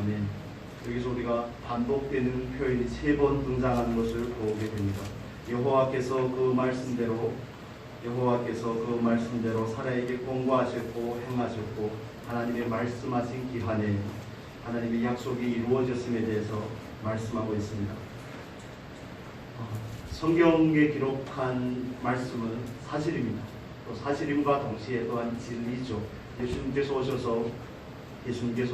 아멘. 여기서 우리가 반복되는 표현이 3번 등장하는 것을 보게 됩니다. 여호와께서 그 말씀대로 사라에게 권고하셨고 행하셨고 하나님의 말씀하신 기한에 하나님의 약속이 이루어졌음에 대해서 말씀하고 있습니다. 성경에 기록한 말씀은 사실입니다. 또 사실임과 동시에 또한 진리죠. 예수님께서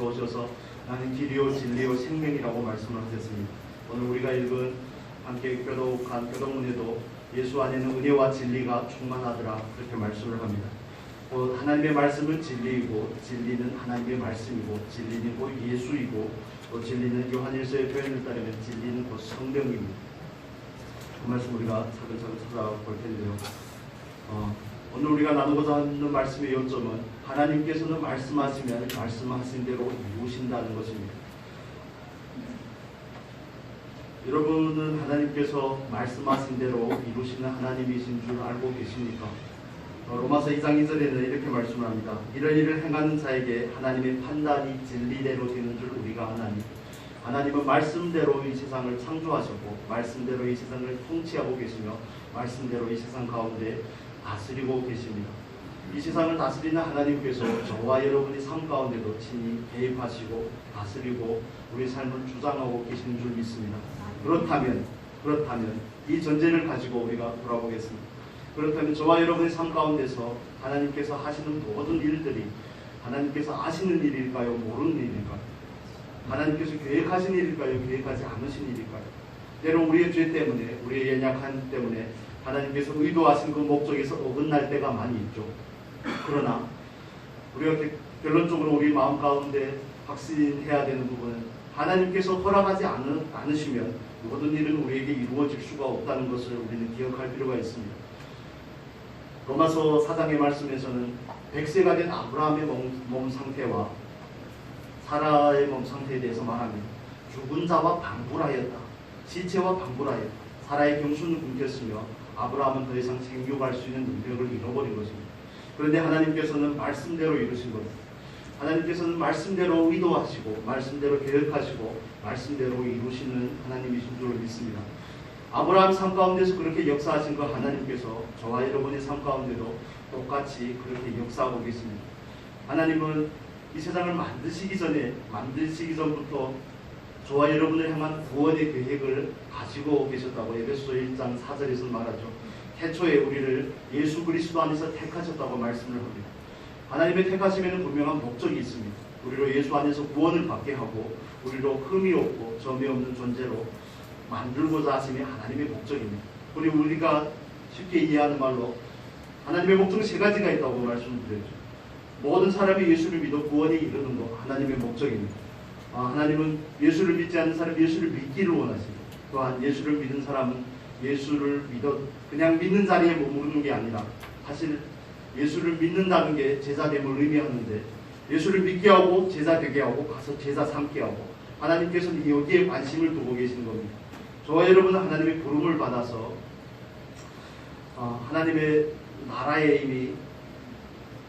오셔서 나는 길이요 진리요 생명이라고 말씀을 하셨습니다. 오늘 우리가 읽은 함께 교독한 교독문에도 예수 안에는 은혜와 진리가 충만하더라 그렇게 말씀을 합니다. 하나님의 말씀은 진리이고 진리는 하나님의 말씀이고 진리는 곧 예수이고 또 진리는 요한일서의 표현을 따르면 진리는 곧 성령입니다. 그 말씀 우리가 차근차근 찾아볼 텐데요. 오늘 우리가 나누고자 하는 말씀의 요점은 하나님께서는 말씀하시면 말씀하신 대로 이루신다는 것입니다. 여러분은 하나님께서 말씀하신 대로 이루시는 하나님이신 줄 알고 계십니까? 로마서 2장 2절에는 이렇게 말씀을 합니다. 이런 일을 행하는 자에게 하나님의 판단이 진리대로 되는 줄 우리가 아나니 하나님은 말씀대로 이 세상을 창조하셨고 말씀대로 이 세상을 통치하고 계시며 말씀대로 이 세상 가운데 다스리고 계십니다. 이 세상을 다스리는 하나님께서 저와 여러분의 삶 가운데도 친히 개입하시고 다스리고 우리 삶을 주장하고 계시는 줄 믿습니다. 그렇다면 이 전제를 가지고 우리가 돌아보겠습니다. 그렇다면 저와 여러분의 삶 가운데서 하나님께서 하시는 모든 일들이 하나님께서 아시는 일일까요? 모르는 일일까요? 하나님께서 계획하신 일일까요? 계획하지 않으신 일일까요? 때로 우리의 죄 때문에 우리의 연약함 때문에 하나님께서 의도하신 그 목적에서 어긋날 때가 많이 있죠. 그러나 우리가 결론적으로 우리 마음 가운데 확신해야 되는 부분은 하나님께서 허락하지 않으시면 모든 일은 우리에게 이루어질 수가 없다는 것을 우리는 기억할 필요가 있습니다. 로마서 4장의 말씀에서는 100세가 된 아브라함의 몸 상태와 사라의 몸 상태에 대해서 말합니다. 죽은 자와 방불하였다. 시체와 방불하였다. 사라의 경수는 굶겼으며 아브라함은 더 이상 생육할 수 있는 능력을 잃어버린 것입니다. 그런데 하나님께서는 말씀대로 이루신 겁니다. 하나님께서는 말씀대로 의도하시고 말씀대로 계획하시고 말씀대로 이루시는 하나님이신 줄 믿습니다. 아브라함 삶 가운데서 그렇게 역사하신 그 하나님께서 저와 여러분의 삶 가운데도 똑같이 그렇게 역사하고 계십니다. 하나님은 이 세상을 만드시기 전부터 저와 여러분을 향한 구원의 계획을 가지고 계셨다고 에베소서 1장 4절에서 말하죠. 태초에 우리를 예수 그리스도 안에서 택하셨다고 말씀을 합니다. 하나님의 택하심에는 분명한 목적이 있습니다. 우리로 예수 안에서 구원을 받게 하고 우리로 흠이 없고 점이 없는 존재로 만들고자 하심이 하나님의 목적입니다. 우리가 쉽게 이해하는 말로 하나님의 목적은 3가지가 있다고 말씀드렸죠. 모든 사람이 예수를 믿어 구원에 이르는 것 하나님의 목적입니다. 하나님은 예수를 믿지 않는 사람이 예수를 믿기를 원하십니다. 또한 예수를 믿는 사람은 예수를 그냥 믿는 자리에 머무르는 게 아니라 사실 예수를 믿는다는 게 제자됨을 의미하는데 예수를 믿게 하고 제자 되게 하고 가서 제자 삼게 하고 하나님께서는 여기에 관심을 두고 계시는 겁니다. 저와 여러분은 하나님의 부름을 받아서 하나님의 나라에 이미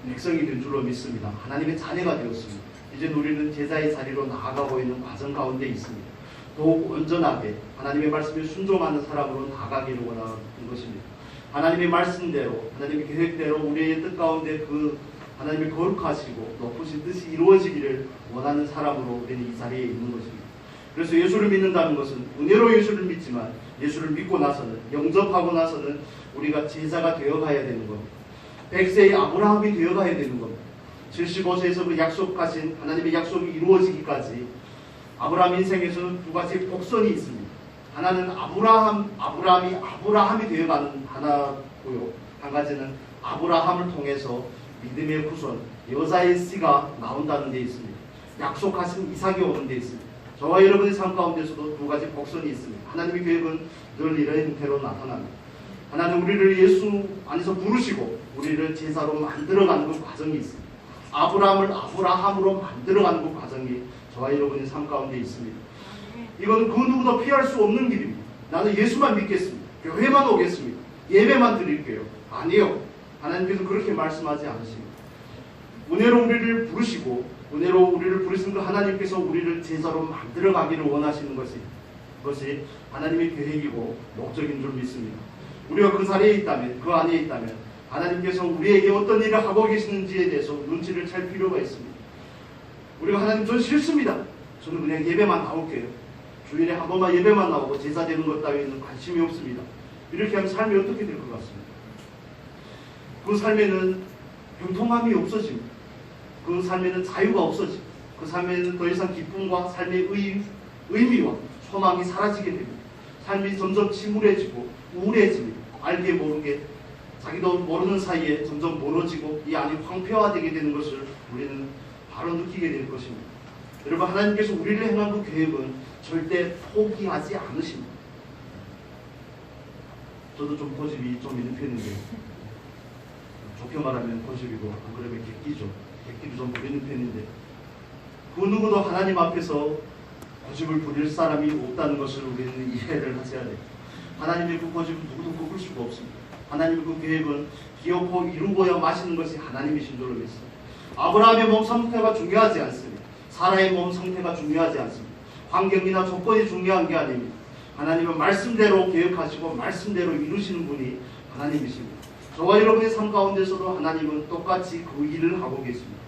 백성이 된 줄로 믿습니다. 하나님의 자녀가 되었습니다. 이제 우리는 제자의 자리로 나아가고 있는 과정 가운데 있습니다. 더욱 온전하게 하나님의 말씀에 순종하는 사람으로 나아가기를 원하는 것입니다. 하나님의 말씀대로 하나님의 계획대로 우리의 뜻 가운데 그 하나님의 거룩하시고 높으신 뜻이 이루어지기를 원하는 사람으로 우리는 이 자리에 있는 것입니다. 그래서 예수를 믿는다는 것은 은혜로 예수를 믿지만 예수를 믿고 나서는 영접하고 나서는 우리가 제자가 되어가야 되는 겁니다. 100세의 아브라함이 되어가야 되는 겁니다. 75세에서 그 약속하신 하나님의 약속이 이루어지기까지 아브라함 인생에서는 2가지 복선이 있습니다. 하나는 아브라함이 되어가는 하나고요. 한 가지는 아브라함을 통해서 믿음의 후손 여자의 씨가 나온다는 데 있습니다. 약속하신 이삭이 오는 데 있습니다. 저와 여러분의 삶 가운데서도 2가지 복선이 있습니다. 하나님의 계획은 늘 이런 형태로 나타납니다. 하나님 우리를 예수 안에서 부르시고 우리를 제사로 만들어가는 그 과정이 있습니다. 아브라함을 아브라함으로 만들어가는 그 과정이 저와 여러분의 삶 가운데 있습니다. 이건 그 누구도 피할 수 없는 길입니다. 나는 예수만 믿겠습니다. 교회만 오겠습니다. 예배만 드릴게요. 아니요. 하나님께서 그렇게 말씀하지 않으십니다. 은혜로 우리를 부르시고 은혜로 우리를 부르신 그 하나님께서 우리를 제자로 만들어가기를 원하시는 그것이 하나님의 계획이고 목적인 줄 믿습니다. 우리가 그 자리에 있다면, 그 안에 있다면 하나님께서 우리에게 어떤 일을 하고 계시는지에 대해서 눈치를 챌 필요가 있습니다. 우리가 하나님, 전 싫습니다. 저는 그냥 예배만 나올게요. 주일에 한 번만 예배만 나오고 제사 되는 것 따위는 관심이 없습니다. 이렇게 하면 삶이 어떻게 될 것 같습니까? 그 삶에는 형통함이 없어집니다. 그 삶에는 자유가 없어집니다. 그 삶에는 더 이상 기쁨과 삶의 의미와 소망이 사라지게 됩니다. 삶이 점점 침울해지고 우울해집니다. 알게 모르게 자기도 모르는 사이에 점점 멀어지고 이 안이 황폐화되게 되는 것을 우리는 바로 느끼게 될 것입니다. 여러분, 하나님께서 우리를 향한 그 계획은 절대 포기하지 않으십니다. 저도 좀 고집이 좀 있는 편인데, 좋게 말하면 고집이고 안 그러면 객기죠. 객기도 좀 부리는 편인데, 그 누구도 하나님 앞에서 고집을 부릴 사람이 없다는 것을 우리는 이해를 하셔야 돼요. 하나님의 그 고집은 누구도 꺾을 수가 없습니다. 하나님의 그 계획은 기업고 이루고야 마시는 것이 하나님이신 줄로 믿습니다. 아브라함의 몸 상태가 중요하지 않습니다. 사라의 몸 상태가 중요하지 않습니다. 환경이나 조건이 중요한 게 아닙니다. 하나님은 말씀대로 계획하시고 말씀대로 이루시는 분이 하나님이십니다. 저와 여러분의 삶 가운데서도 하나님은 똑같이 그 일을 하고 계십니다.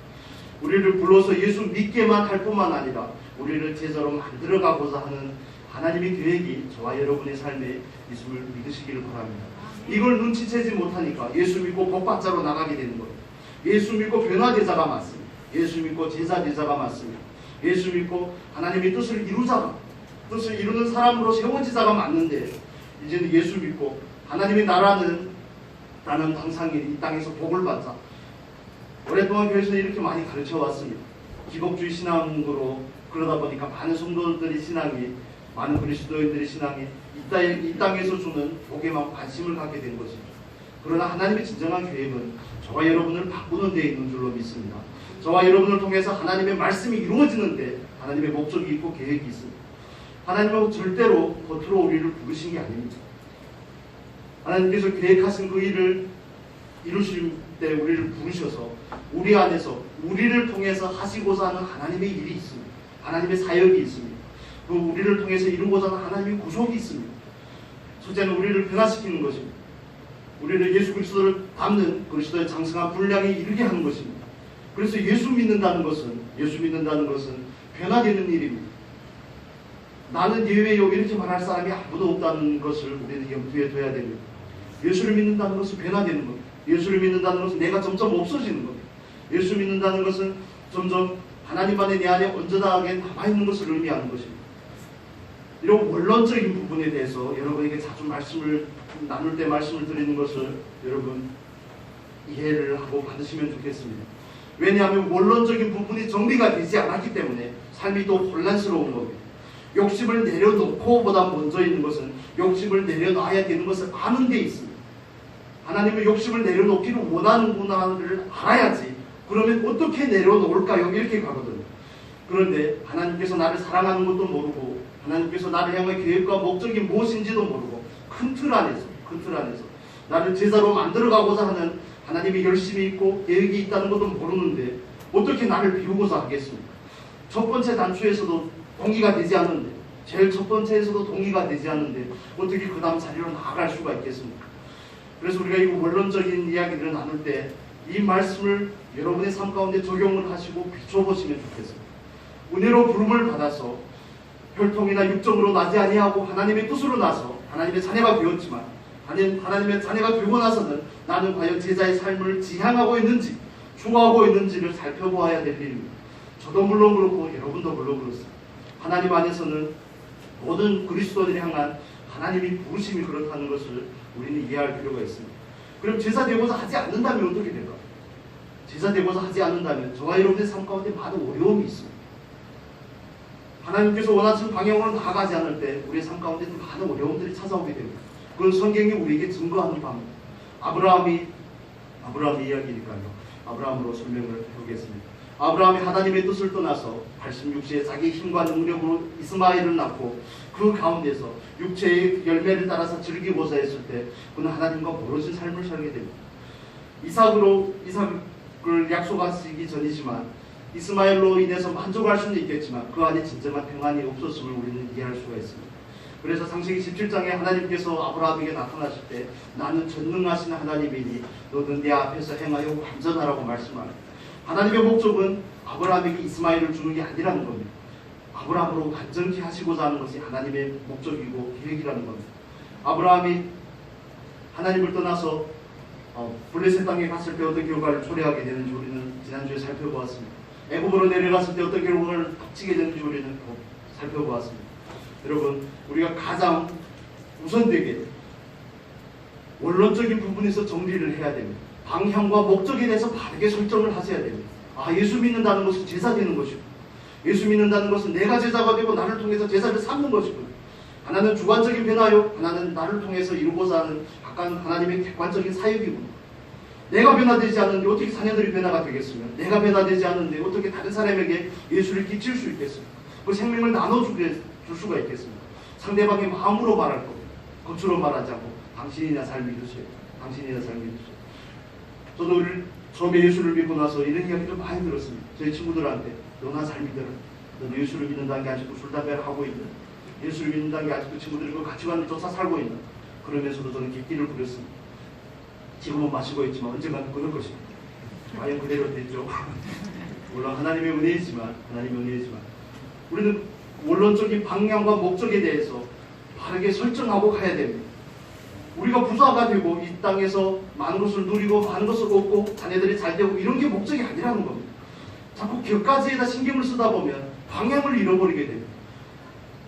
우리를 불러서 예수 믿게만 할 뿐만 아니라 우리를 제자로 만들어가고자 하는 하나님의 계획이 저와 여러분의 삶에 있음을 믿으시기를 바랍니다. 이걸 눈치채지 못하니까 예수 믿고 복받자로 나가게 되는 거예요. 예수 믿고 변화되자가 맞습니다. 예수 믿고 제자되자가 맞습니다. 예수 믿고 하나님의 뜻을 이루는 사람으로 세워지자가 맞는데, 이제는 예수 믿고 하나님의 나는 당상인 이 땅에서 복을 받자. 오랫동안 교회에서 이렇게 많이 가르쳐 왔습니다. 기복주의 신앙으로 그러다 보니까 많은 성도들의 신앙이, 많은 그리스도인들의 신앙이 이 땅에서 주는 복에만 관심을 갖게 된 것이죠. 그러나 하나님의 진정한 계획은 저와 여러분을 바꾸는 데 있는 줄로 믿습니다. 저와 여러분을 통해서 하나님의 말씀이 이루어지는데 하나님의 목적이 있고 계획이 있습니다. 하나님은 절대로 겉으로 우리를 부르신 게 아닙니다. 하나님께서 계획하신 그 일을 이루실 때 우리를 부르셔서 우리 안에서 우리를 통해서 하시고자 하는 하나님의 일이 있습니다. 하나님의 사역이 있습니다. 그 우리를 통해서 이루고자 하는 하나님의 구속이 있습니다. 첫째는 우리를 변화시키는 것입니다. 우리를 예수 그리스도를 닮는 그리스도의 장성한 분량에 이르게 하는 것입니다. 그래서 예수 믿는다는 것은 변화되는 일입니다. 나는 예외요 이렇게 말할 사람이 아무도 없다는 것을 우리는 염두에 둬야 됩니다. 예수를 믿는다는 것은 변화되는 겁니다. 예수를 믿는다는 것은 내가 점점 없어지는 겁니다. 예수 믿는다는 것은 점점 하나님만의 내 안에 온전하게 남아있는 것을 의미하는 것입니다. 이런 원론적인 부분에 대해서 여러분에게 자주 말씀을 나눌 때 말씀을 드리는 것을 여러분 이해를 하고 받으시면 좋겠습니다. 왜냐하면 원론적인 부분이 정리가 되지 않았기 때문에 삶이 또 혼란스러운 겁니다. 욕심을 내려놓고 보다 먼저 있는 것은 욕심을 내려놔야 되는 것을 아는 데 있습니다. 하나님은 욕심을 내려놓기를 원하는구나를 알아야지. 그러면 어떻게 내려놓을까요? 이렇게 가거든요. 그런데 하나님께서 나를 사랑하는 것도 모르고 하나님께서 나를 향한 계획과 목적이 무엇인지도 모르고 큰 틀 안에서 나를 제자로 만들어가고자 하는 하나님의 열심이 있고 계획이 있다는 것도 모르는데 어떻게 나를 비우고자 하겠습니까? 첫 번째 단추에서도 동의가 되지 않는데, 제일 첫 번째에서도 동의가 되지 않는데 어떻게 그 다음 자리로 나아갈 수가 있겠습니까? 그래서 우리가 이 원론적인 이야기들을 나눌 때 이 말씀을 여러분의 삶 가운데 적용을 하시고 비춰보시면 좋겠습니다. 은혜로 부름을 받아서 혈통이나 육정으로 나지 아니하고 하나님의 뜻으로 나서 하나님의 자녀가 되었지만, 하나님의 자녀가 되고 나서는 나는 과연 제자의 삶을 지향하고 있는지 추구하고 있는지를 살펴보아야 될 일입니다. 저도 물론 그렇고 여러분도 물론 그렇습니다. 하나님 안에서는 모든 그리스도인을 향한 하나님의 부르심이 그렇다는 것을 우리는 이해할 필요가 있습니다. 그럼 제자 되고자 하지 않는다면 어떻게 될까요? 제자 되고자 하지 않는다면 저와 여러분의 삶 가운데 많은 어려움이 있습니다. 하나님께서 원하시는 방향으로 나아가지 않을 때 우리의 삶 가운데 많은 어려움들이 찾아오게 됩니다. 그건 성경이 우리에게 증거하는 바입니다. 아브라함의 이야기니까요. 아브라함으로 설명을 해보겠습니다. 아브라함이 하나님의 뜻을 떠나서 86세에 자기 힘과 능력으로 이스마엘을 낳고 그 가운데서 육체의 열매를 따라서 즐기고자 했을 때 그는 하나님과 멀어진 삶을 살게 됩니다. 이삭을 약속하시기 전이지만 이스마엘로 인해서 만족할 수는 있겠지만 그 안에 진정한 평안이 없었음을 우리는 이해할 수가 있습니다. 그래서 창세기 17장에 하나님께서 아브라함에게 나타나실 때 나는 전능하신 하나님이니 너는 내 앞에서 행하여 완전하라고 말씀합니다. 하나님의 목적은 아브라함에게 이스마엘을 주는 게 아니라는 겁니다. 아브라함으로 완전히 하시고자 하는 것이 하나님의 목적이고 계획이라는 겁니다. 아브라함이 하나님을 떠나서 블레셋 땅에 갔을 때 어떤 결과를 초래하게 되는지 우리는 지난주에 살펴보았습니다. 애굽으로 내려갔을 때 어떤 결과를 닥치게 되는지 우리는 살펴보았습니다. 여러분, 우리가 가장 우선되게 원론적인 부분에서 정리를 해야 됩니다. 방향과 목적에 대해서 바르게 설정을 하셔야 됩니다. 예수 믿는다는 것은 제사 되는 것이고, 예수 믿는다는 것은 내가 제사가 되고 나를 통해서 제사를 삼는 것이고, 하나는 주관적인 변화요, 하나는 나를 통해서 이루고자 하는 약간 하나님의 객관적인 사역이고, 내가 변화되지 않는데 어떻게 자녀들이 변화가 되겠으며, 내가 변화되지 않는데 어떻게 다른 사람에게 예수를 끼칠 수 있겠습니까? 그 생명을 나눠줄 수가 있겠습니까? 상대방의 마음으로 말할 겁니다. 겉으로 말하지 않고 당신이나 잘 믿으세요. 당신이나 잘 믿으세요. 저도 처음에 예수를 믿고 나서 이런 이야기를 많이 들었습니다. 저희 친구들한테 너나 잘 믿어라. 너는 예수를 믿는다는 게 아직도 술, 담배를 하고 있는, 예수를 믿는다는 게 아직도 친구들이 그 가치관을 쫓아 살고 있는, 그러면서도 저는 객기를 부렸습니다. 지금은 마시고 있지만 언젠가는 끊을 것입니다. 과연 그대로 됐죠. 물론 하나님의 은혜이지만 우리는 원론적인 방향과 목적에 대해서 바르게 설정하고 가야 됩니다. 우리가 부자가 되고 이 땅에서 많은 것을 누리고 많은 것을 얻고 자녀들이 잘 되고 이런 게 목적이 아니라는 겁니다. 자꾸 격가지에다 신경을 쓰다 보면 방향을 잃어버리게 됩니다.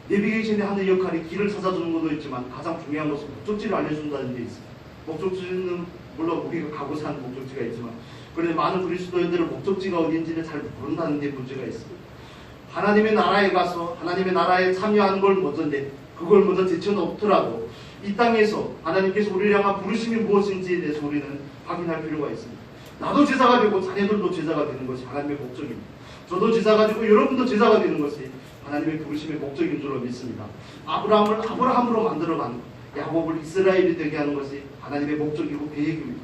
내비게이션에 하는 역할이 길을 찾아주는 것도 있지만 가장 중요한 것은 목적지를 알려준다는 데 있습니다. 목적지는 물론 우리가 가고자 하는 목적지가 있지만, 그런데 많은 그리스도인들은 목적지가 어딘지를 잘 모른다는 데 문제가 있습니다. 하나님의 나라에 가서 하나님의 나라에 참여하는 걸 먼저인데 그걸 먼저 제쳐놓더라도 이 땅에서 하나님께서 우리를 향한 부르심이 무엇인지에 대해서 우리는 확인할 필요가 있습니다. 나도 제자가 되고 자녀들도 제자가 되는 것이 하나님의 목적입니다. 저도 제자가 되고 여러분도 제자가 되는 것이 하나님의 부르심의 목적인 줄로 믿습니다. 아브라함을 아브라함으로 만들어가는 것, 야곱을 이스라엘이 되게 하는 것이 하나님의 목적이고 계획입니다.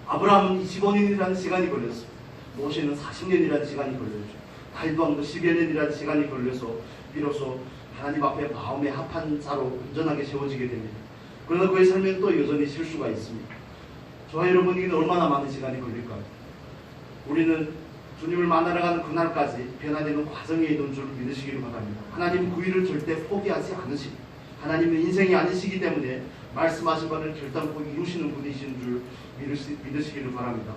아브라함은 25년이라는 시간이 걸렸습니다. 모세는 40년이라는 시간이 걸렸죠. 다윗 왕도 10여 년이라는 시간이 걸려서 비로소 하나님 앞에 마음에 합한 자로 온전하게 세워지게 됩니다. 그러나 그의 삶에는 또 여전히 실수가 있습니다. 저와 여러분에게는 얼마나 많은 시간이 걸릴까요? 우리는 주님을 만나러 가는 그날까지 변화되는 과정에 있는 줄 믿으시기를 바랍니다. 하나님은 그 일을 절대 포기하지 않으시고, 하나님은 인생이 아니시기 때문에 말씀하신 바를 결단코 이루시는 분이신 줄 믿으시기를 바랍니다.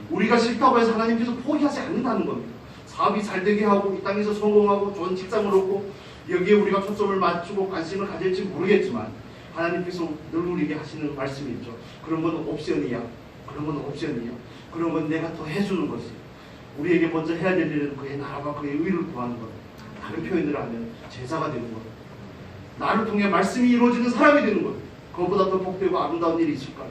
우리가 싫다고 해서 하나님께서 포기하지 않는다는 겁니다. 사업이 잘 되게 하고 이 땅에서 성공하고 좋은 직장을 얻고 여기에 우리가 초점을 맞추고 관심을 가질지 모르겠지만 하나님께서 늘 우리에게 하시는 말씀이 있죠. 그런 건 옵션이야. 그런 건 내가 더 해주는 것이. 우리에게 먼저 해야 될 일은 그의 나라와 그의 의를 구하는 것. 다른 표현으로 하면 제자가 되는 것. 나를 통해 말씀이 이루어지는 사람이 되는 것. 그것보다 더 복되고 아름다운 일이 있을까요?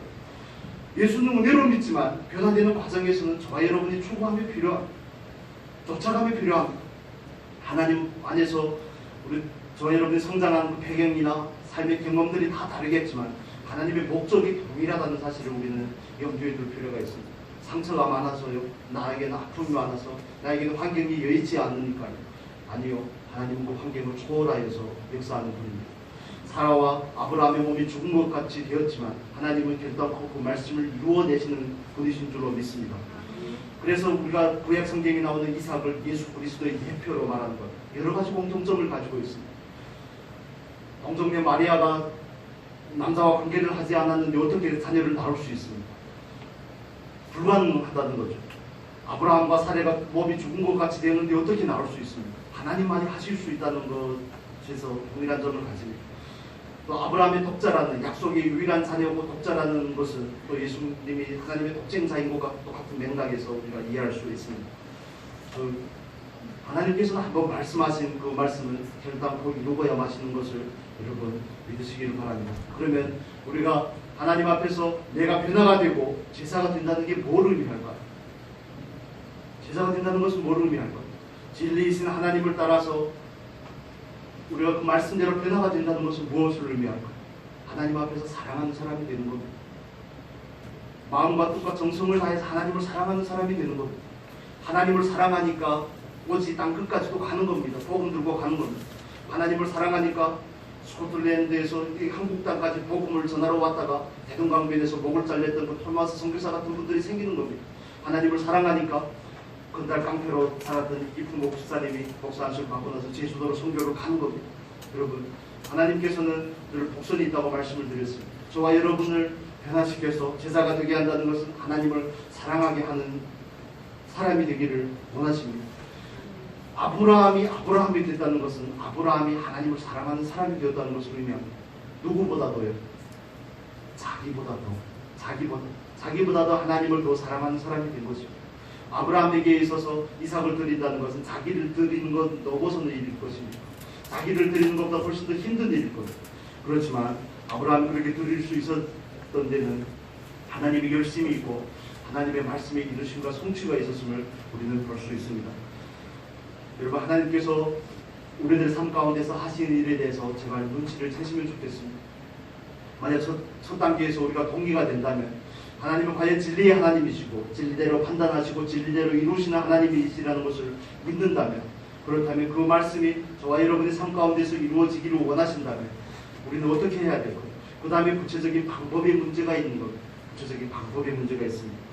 예수는 은혜로 믿지만 변화되는 과정에서는 저와 여러분이 추구함이 필요합니다. 쫓아감이 필요합니다. 하나님 안에서 저와 여러분이 성장한 그 배경이나 삶의 경험들이 다 다르겠지만 하나님의 목적이 동일하다는 사실을 우리는 염두에 둘 필요가 있습니다. 상처가 많아서요, 나에게는 아픔이 많아서, 나에게는 환경이 여의치 않으니까요. 아니요, 하나님은 그 환경을 초월하여서 역사하는 분입니다. 사라와 아브라함의 몸이 죽은 것 같이 되었지만 하나님은 결단코 그 말씀을 이루어내시는 분이신 줄로 믿습니다. 그래서 우리가 구약 성경에 나오는 이삭을 예수 그리스도의 대표로 말하는 것, 여러 가지 공통점을 가지고 있습니다. 동정녀 마리아가 남자와 관계를 하지 않았는데 어떻게 자녀를 낳을 수 있습니까? 불가능하다는 거죠. 아브라함과 사레가 몸이 죽은 것 같이 되었는데 어떻게 낳을 수 있습니까? 하나님만이 하실 수 있다는 것에서 동일한 점을 가집니다. 또 아브라함의 독자라는, 약속의 유일한 자녀고 독자라는 것은 또 예수님이 하나님의 독생자인 것과 똑같은 맥락에서 우리가 이해할 수 있습니다. 하나님께서는 한번 말씀하신 그 말씀을 결단코 이루어야 마시는 것을 여러분 믿으시기를 바랍니다. 그러면 우리가 하나님 앞에서 내가 변화가 되고 제사가 된다는 게 뭘 의미할까요? 제사가 된다는 것은 뭘 의미할까요? 진리이신 하나님을 따라서 우리가 그 말씀대로 변화가 된다는 것은 무엇을 의미할까요? 하나님 앞에서 사랑하는 사람이 되는 겁니다. 마음과 뜻과 정성을 다해서 하나님을 사랑하는 사람이 되는 겁니다. 하나님을 사랑하니까 오직 땅 끝까지도 가는 겁니다. 복음 들고 가는 겁니다. 하나님을 사랑하니까 스코틀랜드에서 한국 땅까지 복음을 전하러 왔다가 대동강변에서 목을 잘렸던 그 토마스 선교사 같은 분들이 생기는 겁니다. 하나님을 사랑하니까 건달 깡패로 살았던 이풍 목사님이 목사 안수를 받고 나서 제주도로 선교를 가는 겁니다. 여러분, 하나님께서는 늘 복선이 있다고 말씀을 드렸습니다. 저와 여러분을 변화시켜서 제자가 되게 한다는 것은 하나님을 사랑하게 하는 사람이 되기를 원하십니다. 아브라함이 됐다는 것은 아브라함이 하나님을 사랑하는 사람이 되었다는 것을 의미합니다. 누구보다도요. 자기보다도 하나님을 더 사랑하는 사람이 된 것이죠. 아브라함에게 있어서 이삭을 드린다는 것은 자기를 드리는 것 넘어서는 일일 것입니다. 자기를 드리는 것보다 훨씬 더 힘든 일일 거예요. 그렇지만 아브라함이 그렇게 드릴 수 있었던 데는 하나님의 열심이 있고 하나님의 말씀에 이르심과 성취가 있었음을 우리는 볼 수 있습니다. 여러분, 하나님께서 우리들 삶 가운데서 하시는 일에 대해서 제발 눈치를 채시면 좋겠습니다. 만약 첫 단계에서 우리가 동의가 된다면 하나님은 과연 진리의 하나님이시고 진리대로 판단하시고 진리대로 이루시는 하나님이시라는 것을 믿는다면, 그렇다면 그 말씀이 저와 여러분의 삶 가운데서 이루어지기를 원하신다면 우리는 어떻게 해야 될까요? 그 다음에 구체적인 방법의 문제가 있는 겁니다. 구체적인 방법의 문제가 있습니다.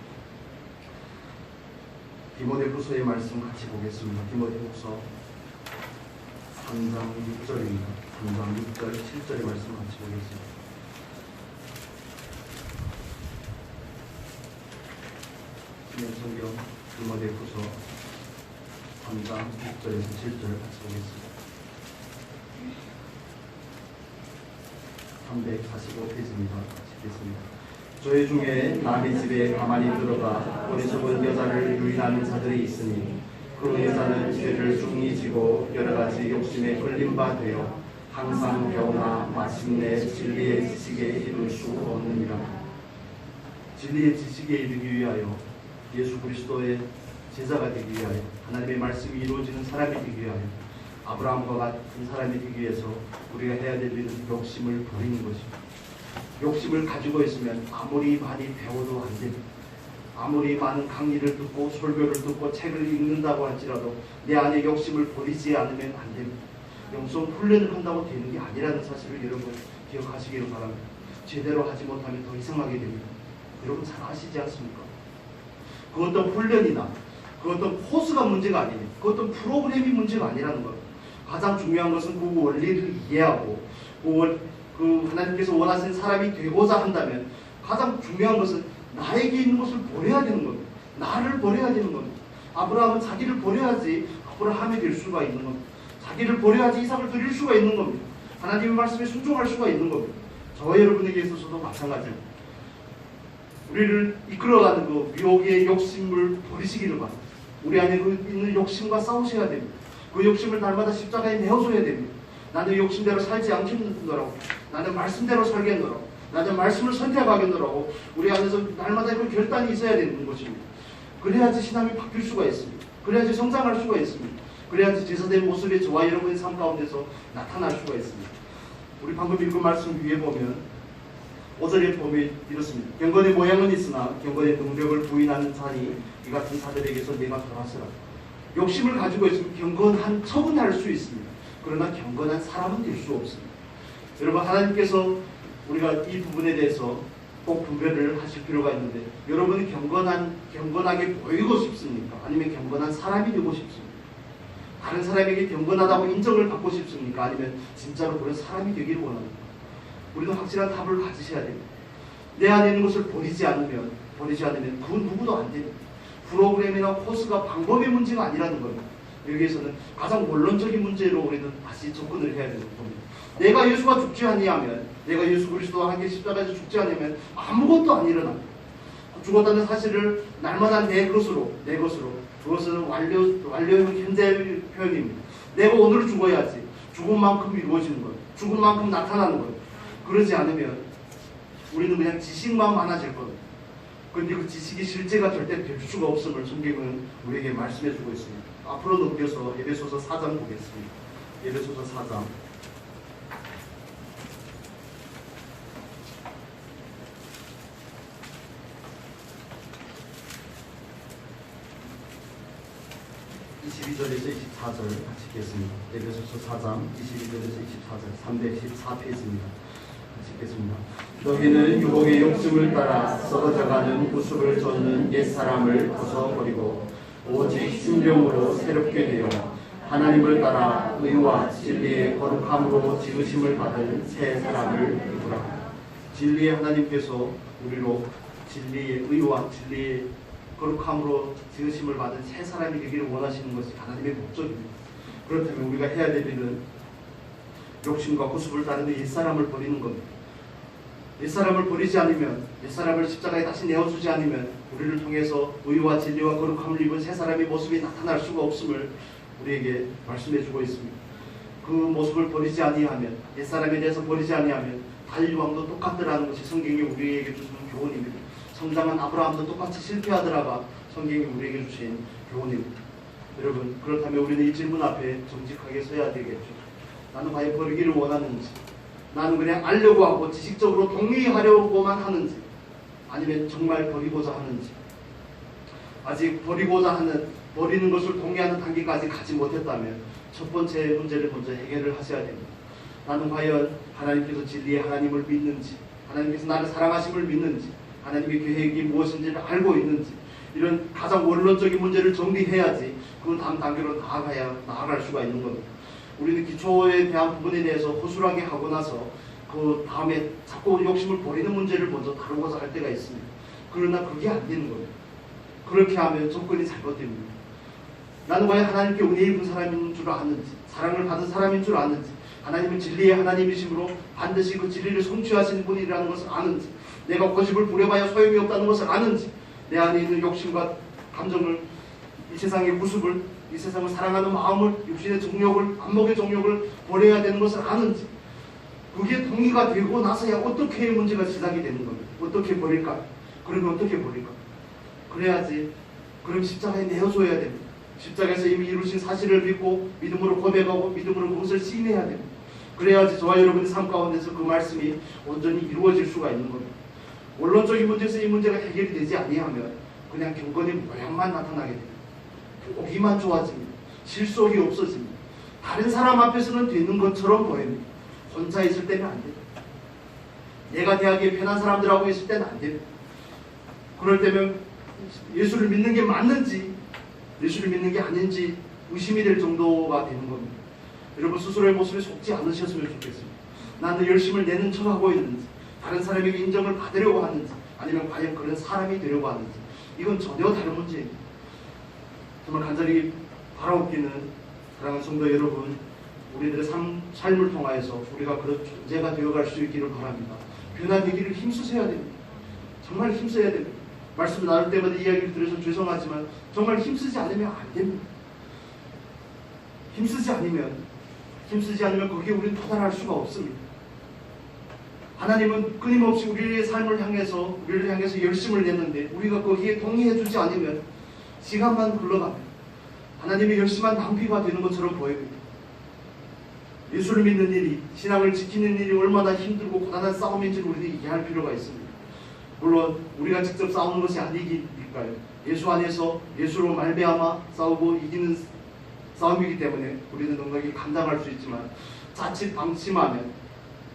디모데후서의 말씀 같이 보겠습니다. 디모데후서 3장 6절입니다. 3장 6절, 7절의 말씀 같이 보겠습니다. 신약성경 디모데후서 3장 6절에서 7절 같이 보겠습니다. 345페이지입니다. 같이 읽겠습니다. 저희 중에 남의 집에 가만히 들어가 어리석은 여자를 유인하는 자들이 있으니 그 여자는 죄를 중히 지고 여러 가지 욕심에 걸린 바 되어 항상 배우나 마침내 진리의 지식에 이를 수 없느니라. 진리의 지식에 이르기 위하여 예수 그리스도의 제자가 되기 위하여 하나님의 말씀이 이루어지는 사람이 되기 위하여 아브라함과 같은 사람이 되기 위해서 우리가 해야 될 일은 욕심을 버리는 것입니다. 욕심을 가지고 있으면 아무리 많이 배워도 안 됩니다. 아무리 많은 강의를 듣고 설교를 듣고 책을 읽는다고 할지라도 내 안에 욕심을 버리지 않으면 안 됩니다. 영성 훈련을 한다고 되는 게 아니라는 사실을 여러분 기억하시기를 바랍니다. 제대로 하지 못하면 더 이상하게 됩니다. 여러분 잘 아시지 않습니까? 그 어떤 훈련이나 그 어떤 코스가 문제가 아니에요. 그 어떤 프로그램이 문제가 아니라는 거예요. 가장 중요한 것은 그 원리를 이해하고 그 하나님께서 원하시는 사람이 되고자 한다면 가장 중요한 것은 나에게 있는 것을 버려야 되는 겁니다. 나를 버려야 되는 겁니다. 아브라함은 자기를 버려야지 아브라함이 될 수가 있는 겁니다. 자기를 버려야지 이삭을 드릴 수가 있는 겁니다. 하나님의 말씀에 순종할 수가 있는 겁니다. 저와 여러분에게 있어서도 마찬가지입니다. 우리를 이끌어가는 그 미혹의 욕심을 버리시기를 바랍니다. 우리 안에 있는 욕심과 싸우셔야 됩니다. 그 욕심을 날마다 십자가에 내어줘야 됩니다. 나는 욕심대로 살지 않겠노라고, 나는 말씀대로 살겠노라고, 나는 말씀을 선택하겠노라고 우리 안에서 날마다 그 결단이 있어야 되는 것입니다. 그래야지 신앙이 바뀔 수가 있습니다. 그래야지 성장할 수가 있습니다. 그래야지 제사된 모습이 저와 여러분의 삶 가운데서 나타날 수가 있습니다. 우리 방금 읽은 말씀 위에 보면 5절에 보면 이렇습니다. 경건의 모양은 있으나 경건의 능력을 부인하는 자니 이 같은 자들에게서 내가 돌아서라. 욕심을 가지고 있으면 경건한 척은 할 수 있습니다. 그러나 경건한 사람은 될 수 없습니다. 여러분, 하나님께서 우리가 이 부분에 대해서 꼭 분별을 하실 필요가 있는데, 여러분이 경건하게 보이고 싶습니까? 아니면 경건한 사람이 되고 싶습니까? 다른 사람에게 경건하다고 인정을 받고 싶습니까? 아니면 진짜로 그런 사람이 되기를 원합니까? 우리는 확실한 답을 가지셔야 됩니다. 내 안에 있는 것을 버리지 않으면 그 누구도 안 됩니다. 프로그램이나 코스가 방법의 문제가 아니라는 겁니다. 여기에서는 가장 원론적인 문제로 우리는 다시 접근을 해야 되는 겁니다. 내가 예수가 죽지 아니하면, 내가 예수 그리스도와 함께 십자가에서 죽지 않으면 아무것도 안 일어납니다. 죽었다는 사실을 날마다 내 것으로, 그것은 완료형 현재 표현입니다. 내가 오늘 죽어야지. 죽은 만큼 이루어지는 거예요. 죽은 만큼 나타나는 거예요. 그러지 않으면 우리는 그냥 지식만 많아질 겁니다. 그런데 그 지식이 실제가 절대 될 수가 없음을 성경은 우리에게 말씀해주고 있습니다. 앞으로 넘겨서 에베소서 4장 보겠습니다. 에베소서 4장. 22절에서 24절 같이 읽겠습니다. 에베소서 4장 22절에서 24절 314페이지입니다. 같이 읽겠습니다. 너희는 유혹의 욕심을 따라 썩어져가는 구습을 쫓는 옛사람을 벗어버리고 오직 신령으로 새롭게 되어 하나님을 따라 의와 진리의 거룩함으로 지으심을 받은 새 사람을 입으라. 진리의 하나님께서 우리로 진리의 의와 진리의 거룩함으로 지으심을 받은 새 사람이 되기를 원하시는 것이 하나님의 목적입니다. 그렇다면 우리가 해야 될 일은 욕심과 구습을 따르는 옛사람을 버리는 겁니다. 옛사람을 버리지 않으면, 옛사람을 십자가에 다시 내어주지 않으면 우리를 통해서 의와 진리와 거룩함을 입은 새 사람의 모습이 나타날 수가 없음을 우리에게 말씀해주고 있습니다. 그 모습을 버리지 아니하면, 옛사람에 대해서 버리지 아니하면 다윗왕도 똑같더라는 것이 성경이 우리에게 주시는 교훈입니다. 성장한 아브라함도 똑같이 실패하더라가 성경이 우리에게 주신 교훈입니다. 여러분, 그렇다면 우리는 이 질문 앞에 정직하게 서야 되겠죠. 나는 과연 버리기를 원하는지, 나는 그냥 알려고 하고 지식적으로 동의하려고만 하는지, 아니면 정말 버리고자 하는지. 아직 버리고자 하는, 버리는 것을 동의하는 단계까지 가지 못했다면 첫 번째 문제를 먼저 해결을 하셔야 됩니다. 나는 과연 하나님께서 진리의 하나님을 믿는지, 하나님께서 나를 사랑하심을 믿는지, 하나님의 계획이 무엇인지를 알고 있는지, 이런 가장 원론적인 문제를 정리해야지 그 다음 단계로 나아갈 수가 있는 겁니다. 우리는 기초에 대한 부분에 대해서 허술하게 하고 나서 그 다음에 자꾸 욕심을 버리는 문제를 먼저 다루고자 할 때가 있습니다. 그러나 그게 안 되는 거예요. 그렇게 하면 접근이 잘못됩니다. 나는 과연 하나님께 은혜 입은 사람인 줄 아는지, 사랑을 받은 사람인 줄 아는지, 하나님은 진리의 하나님이심으로 반드시 그 진리를 성취하시는 분이라는 것을 아는지, 내가 고집을 부려봐야 소용이 없다는 것을 아는지, 내 안에 있는 욕심과 감정을, 이 세상의 구습을, 이 세상을 사랑하는 마음을, 육신의 정욕을, 안목의 정욕을 버려야 되는 것을 아는지, 그게 동의가 되고 나서야 어떻게 문제가 시작이 되는 겁니다. 어떻게 버릴까? 그러면 어떻게 버릴까? 그래야지, 그럼 십자가에 내어줘야 됩니다. 십자가에서 이미 이루신 사실을 믿고 믿음으로 고백하고 믿음으로 그것을 시인해야 됩니다. 그래야지 저와 여러분의 삶 가운데서 그 말씀이 온전히 이루어질 수가 있는 겁니다. 원론적인 문제에서 이 문제가 해결이 되지 아니하면 그냥 경건의 모양만 나타나게 됩니다. 보기만 좋아집니다. 실속이 없어집니다. 다른 사람 앞에서는 되는 것처럼 보입니다. 혼자 있을 때는 안 됩니다. 내가 대하기에 편한 사람들하고 있을 때는 안 됩니다. 그럴 때면 예수를 믿는 게 맞는지 예수를 믿는 게 아닌지 의심이 될 정도가 되는 겁니다. 여러분 스스로의 모습에 속지 않으셨으면 좋겠습니다. 나는 열심을 내는 척하고 있는지, 다른 사람에게 인정을 받으려고 하는지, 아니면 과연 그런 사람이 되려고 하는지, 이건 전혀 다른 문제입니다. 정말 간절히 바라옵기는 사랑하는 성도 여러분, 우리들의 삶을 통하여서 우리가 그런 존재가 되어갈 수 있기를 바랍니다. 변화되기를 힘쓰셔야 됩니다. 정말 힘써야 됩니다. 말씀 나눌 때마다 이야기를 들어서 죄송하지만 정말 힘쓰지 않으면 안 됩니다. 힘쓰지 않으면 거기에 우리는 도달할 수가 없습니다. 하나님은 끊임없이 우리의 삶을 향해서 우리를 향해서 열심을 냈는데 우리가 거기에 동의해주지 않으면 시간만 흘러갑니다. 하나님의 열심한 낭비가 되는 것처럼 보입니다. 예수를 믿는 일이, 신앙을 지키는 일이 얼마나 힘들고 고단한 싸움인지를 우리는 이해할 필요가 있습니다. 물론 우리가 직접 싸우는 것이 아니니까요. 예수 안에서 예수로 말미암아 싸우고 이기는 싸움이기 때문에 우리는 넉넉히 감당할 수 있지만 자칫 방심하면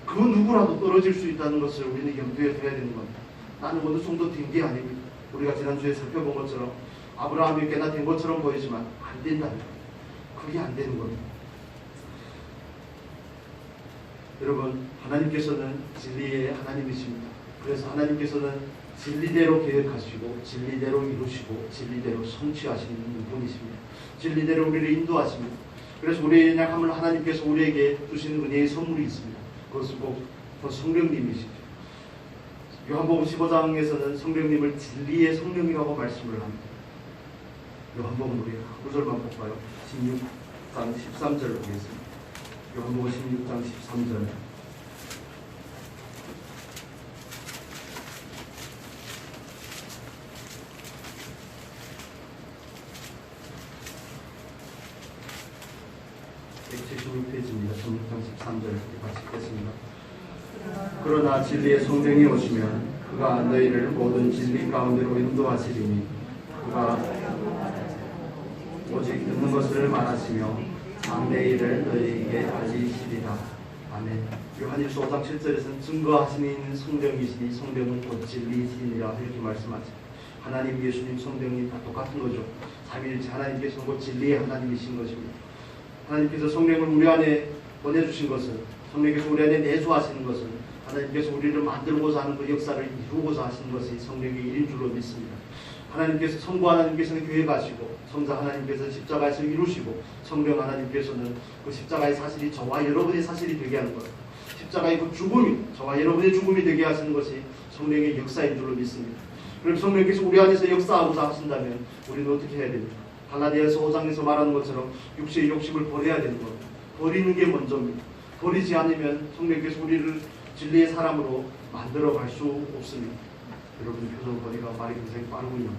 그 누구라도 떨어질 수 있다는 것을 우리는 염두에 둬야 되는 겁니다. 나는 어느 정도 된 게 아닙니다. 우리가 지난주에 살펴본 것처럼 아브라함이 꽤나 된 것처럼 보이지만 안 된다는 거예요. 그게 안 되는 겁니다. 여러분, 하나님께서는 진리의 하나님이십니다. 그래서 하나님께서는 진리대로 계획하시고 진리대로 이루시고 진리대로 성취하시는 분이십니다. 진리대로 우리를 인도하십니다. 그래서 우리의 연약함을 하나님께서 우리에게 주시는 은혜의 선물이 있습니다. 그것은 꼭 성령님이시죠. 요한복음 15장에서는 성령님을 진리의 성령이라고 말씀을 합니다. 요한복음 우리 한 구절만 볼까요? 16장 13절 보겠습니다. 요한복음 16장 13절. 페이지입니다. 16장 13절 같이 읽겠습니다. 그러나 진리의 성령이 오시면 그가 너희를 모든 진리 가운데로 인도하시리니 그가 오직 듣는 것을 말하시며 장래 일을 너희에게 알리시리라. 아멘. 요한일서 5장 7절에서는 증거하시는 성령이시니 성령은 곧 진리이시니라 이렇게 말씀하죠. 하나님, 예수님, 성령님 다 똑같은 거죠. 삼위일체 하나님께서는 곧 진리의 하나님이신 것입니다. 하나님께서 성령을 우리 안에 보내주신 것은, 성령께서 우리 안에 내주하시는 것은 하나님께서 우리를 만들고자 하는 그 역사를 이루고자 하시는 것이 성령의 일인 줄로 믿습니다. 하나님께서, 성부 하나님께서는 교회 가시고, 성자 하나님께서는 십자가에서 이루시고, 성령 하나님께서는 그 십자가의 사실이 저와 여러분의 사실이 되게 하는 것, 십자가의 그 죽음이 저와 여러분의 죽음이 되게 하시는 것이 성령의 역사인 줄로 믿습니다. 그럼 성령께서 우리 안에서 역사하고자 하신다면 우리는 어떻게 해야 됩니까? 갈라디아서 5장에서 말하는 것처럼 육체의 욕심을 버려야 되는 겁니다. 버리는 게 먼저입니다. 버리지 않으면 성령께서 우리를 진리의 사람으로 만들어 갈 수 없습니다. 여러분 표정 보니까 말이 굉장히 빠르군요.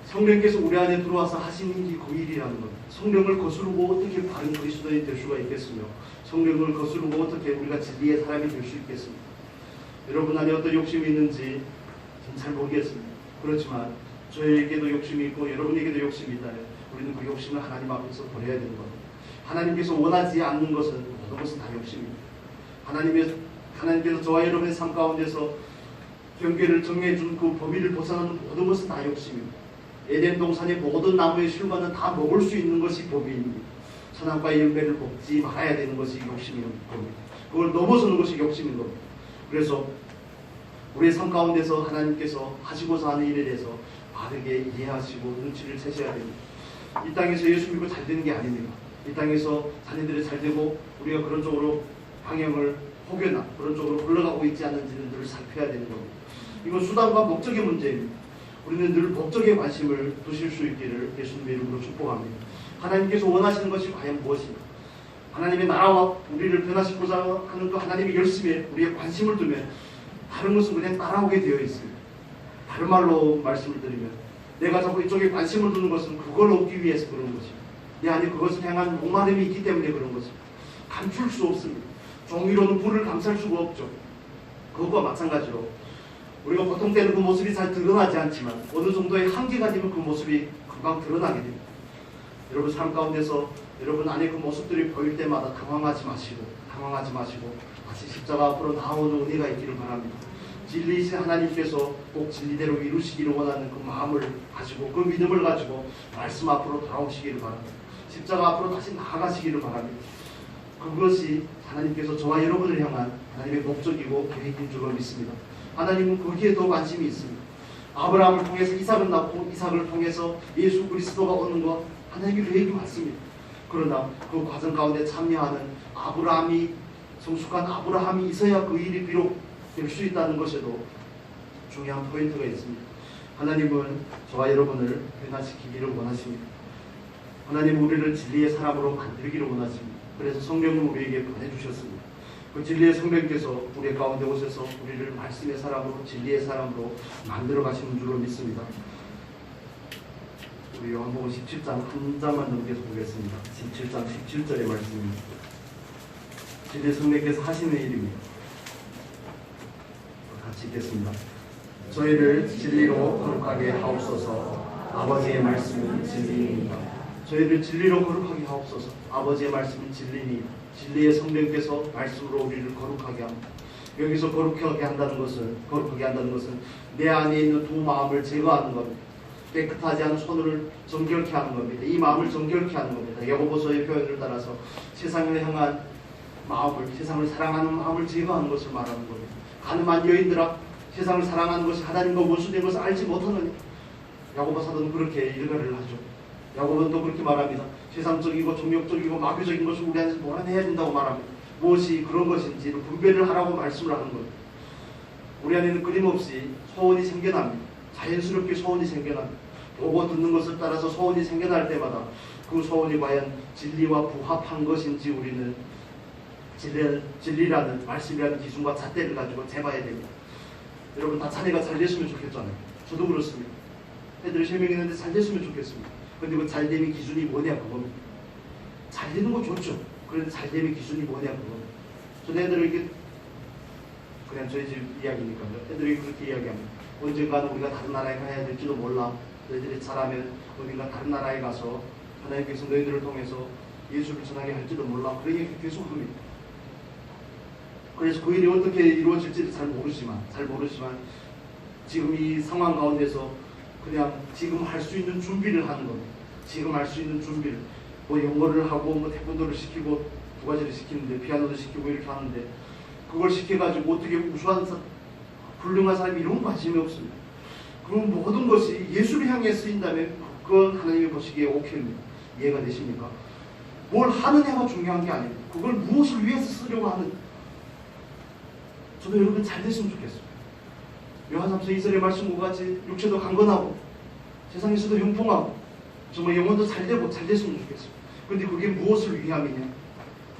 성령께서 우리 안에 들어와서 하시는 게 그 일이라는 것. 성령을 거스르고 어떻게 바른 그리스도인이 될 수가 있겠으며, 성령을 거스르고 어떻게 우리가 진리의 사람이 될 수 있겠습니까? 여러분 안에 어떤 욕심이 있는지 잘 모르겠습니다. 그렇지만 저에게도 욕심이 있고 여러분에게도 욕심이 있다면 우리는 그 욕심을 하나님 앞에서 버려야 되는 겁니다. 하나님께서 원하지 않는 것은 모든 것은 다 욕심입니다. 하나님께서 저와 여러분의 삶 가운데서 경계를 정해준 그 범위를 벗어나는 모든 것은 다 욕심입니다. 에덴 동산의 모든 나무의 실과는 다 먹을 수 있는 것이 법입니다. 선악과의 열매를 먹지 말아야 되는 것이 욕심인 겁니다. 그걸 넘어서는 것이 욕심인 겁니다. 그래서 우리의 삶 가운데서 하나님께서 하시고자 하는 일에 대해서 바르게 이해하시고 눈치를 채셔야 됩니다. 이 땅에서 예수 믿고 잘 되는 게 아닙니다. 이 땅에서 자녀들이 잘 되고 우리가 그런 쪽으로 방향을 혹여나 그런 쪽으로 흘러가고 있지 않는지는 늘 살펴야 되는 겁니다. 이건 수단과 목적의 문제입니다. 우리는 늘 목적에 관심을 두실 수 있기를 예수님의 이름으로 축복합니다. 하나님께서 원하시는 것이 과연 무엇인가? 하나님의 나라와 우리를 변화시키고자 하는 그 하나님의 열심에 우리의 관심을 두면 다른 것은 그냥 따라오게 되어 있습니다. 다른 말로 말씀을 드리면 내가 자꾸 이쪽에 관심을 두는 것은 그걸 얻기 위해서 그런 것입니다. 내 안에 그것을 향한 목마름이 있기 때문에 그런 것입니다. 감출 수 없습니다. 종이로는 불을 감쌀 수가 없죠. 그것과 마찬가지로 우리가 보통 때는 그 모습이 잘 드러나지 않지만 어느 정도의 한계가 되면 그 모습이 금방 드러나게 됩니다. 여러분 삶 가운데서 여러분 안에 그 모습들이 보일 때마다 당황하지 마시고 다시 십자가 앞으로 나오는 은혜가 있기를 바랍니다. 진리이신 하나님께서 꼭 진리대로 이루시기를 원하는 그 마음을 가지고 그 믿음을 가지고 말씀 앞으로 돌아오시기를 바랍니다. 십자가 앞으로 다시 나아가시기를 바랍니다. 그것이 하나님께서 저와 여러분을 향한 하나님의 목적이고 계획인 줄로 믿습니다. 하나님은 거기에 더 관심이 있습니다. 아브라함을 통해서 이삭을 낳고 이삭을 통해서 예수 그리스도가 오는 것 하나님의 계획이 맞습니다. 그러나 그 과정 가운데 참여하는 아브라함이 성숙한 아브라함이 있어야 그 일이 비록 될 수 있다는 것에도 중요한 포인트가 있습니다. 하나님은 저와 여러분을 변화시키기를 원하십니다. 하나님은 우리를 진리의 사람으로 만들기를 원하십니다. 그래서 성령을 우리에게 보내주셨습니다. 그 진리의 성령께서 우리 가운데 오셔서 우리를 말씀의 사람으로 진리의 사람으로 만들어 가시는 줄로 믿습니다. 우리 요한복음 17장 한 장만 넘겨서 보겠습니다. 17장 17절의 말씀입니다. 진리의 성령께서 하시는 일입니다. 같이 읽겠습니다. 저희를 진리로 거룩하게 하옵소서. 아버지의 말씀은 진리입니다. 저희를 진리로 거룩하게 하옵소서. 아버지의 말씀은 진리입니다. 진리의 성령께서 말씀으로 우리를 거룩하게 합니다. 여기서 거룩하게 한다는 것은 내 안에 있는 두 마음을 제거하는 겁니다. 깨끗하지 않은 손을 정결케 하는 겁니다. 이 마음을 정결케 하는 겁니다. 야고보서의 표현을 따라서 세상을 향한 마음을, 세상을 사랑하는 마음을 제거하는 것을 말하는 겁니다. 가늠한 여인들아, 세상을 사랑하는 것이 하나님과 원수된 것을 알지 못하느냐. 야고보 사도는 그렇게 일가를 하죠. 야고보는 또 그렇게 말합니다. 세상적이고 종욕적이고 마귀적인 것을 우리 안에서 몰아내야 된다고 말합니다. 무엇이 그런 것인지를 분별을 하라고 말씀을 하는 겁니다. 우리 안에는 끊임없이 소원이 생겨납니다. 자연스럽게 소원이 생겨납니다. 보고 듣는 것을 따라서 소원이 생겨날 때마다 그 소원이 과연 진리와 부합한 것인지 우리는 진리라는 말씀이라는 기준과 잣대를 가지고 재봐야 됩니다. 여러분 다 자녀가 잘 됐으면 좋겠잖아요. 저도 그렇습니다. 애들이 3명 있는데 잘 됐으면 좋겠습니다. 근데 그 잘됨의 기준이 뭐냐 그겁니다. 잘 되는 거 좋죠. 그런데 잘됨의 기준이 뭐냐 그겁니다. 저는 애들을 이렇게 그냥 저희 집 이야기니까요. 애들이 그렇게 이야기합니다. 언젠가는 우리가 다른 나라에 가야 될지도 몰라. 너희들이 잘하면 어딘가 다른 나라에 가서 하나님께서 너희들을 통해서 예수를 전하게 할지도 몰라. 그런 얘기 계속 합니다. 그래서 그 일이 어떻게 이루어질지 잘 모르지만 지금 이 상황 가운데서 그냥 지금 할 수 있는 준비를 하는 겁니다. 지금 할 수 있는 준비를 뭐 영어를 하고 뭐 태권도를 시키고 두 가지를 시키는데 피아노도 시키고 이렇게 하는데 그걸 시켜가지고 어떻게 우수한 훌륭한 사람이 이런 관심이 없습니다. 그럼 모든 것이 예수를 향해 쓰인다면 그건 하나님이 보시기에 오케이입니다. 이해가 되십니까? 뭘 하느냐가 중요한 게 아닙니다. 그걸 무엇을 위해서 쓰려고 하는. 저도 여러분 잘 됐으면 좋겠습니다. 요한삼서 2절의 말씀과 같이 육체도 강건하고 세상에서도 형통하고 정말 영혼도 잘 되고 잘 됐으면 좋겠습니다. 그런데 그게 무엇을 위함이냐?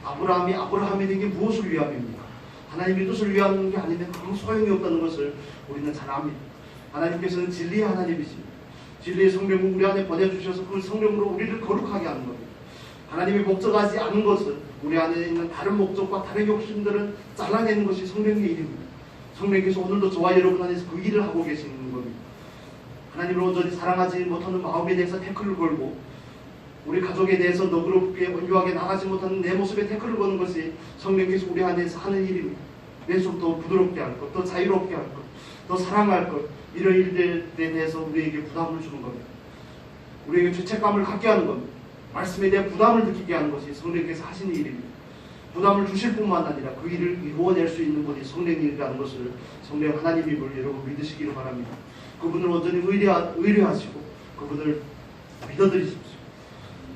아브라함이 된 게 무엇을 위함입니까? 하나님의 뜻을 위한 게 아닌데 아무 소용이 없다는 것을 우리는 잘 압니다. 하나님께서는 진리의 하나님이십니다. 진리의 성령을 우리 안에 보내주셔서 그 성령으로 우리를 거룩하게 하는 겁니다. 하나님이 목적하지 않은 것은 우리 안에 있는 다른 목적과 다른 욕심들은 잘라내는 것이 성령의 일입니다. 성령께서 오늘도 저와 여러분 안에서 그 일을 하고 계시는 겁니다. 하나님을 온전히 사랑하지 못하는 마음에 대해서 태클을 걸고 우리 가족에 대해서 너그럽게 온유하게 나가지 못하는 내 모습에 태클을 거는 것이 성령께서 우리 안에서 하는 일입니다. 왼손 더 부드럽게 할 것, 더 자유롭게 할 것, 더 사랑할 것, 이런 일들에 대해서 우리에게 부담을 주는 겁니다. 우리에게 죄책감을 갖게 하는 겁니다. 말씀에 대한 부담을 느끼게 하는 것이 성령께서 하시는 일입니다. 부담을 주실 뿐만 아니라 그 일을 이루어낼 수 있는 분이 성령이라는 것을 성령 하나님임을 여러분 믿으시기를 바랍니다. 그분을 온전히 의뢰하시고 그분을 믿어드리십시오.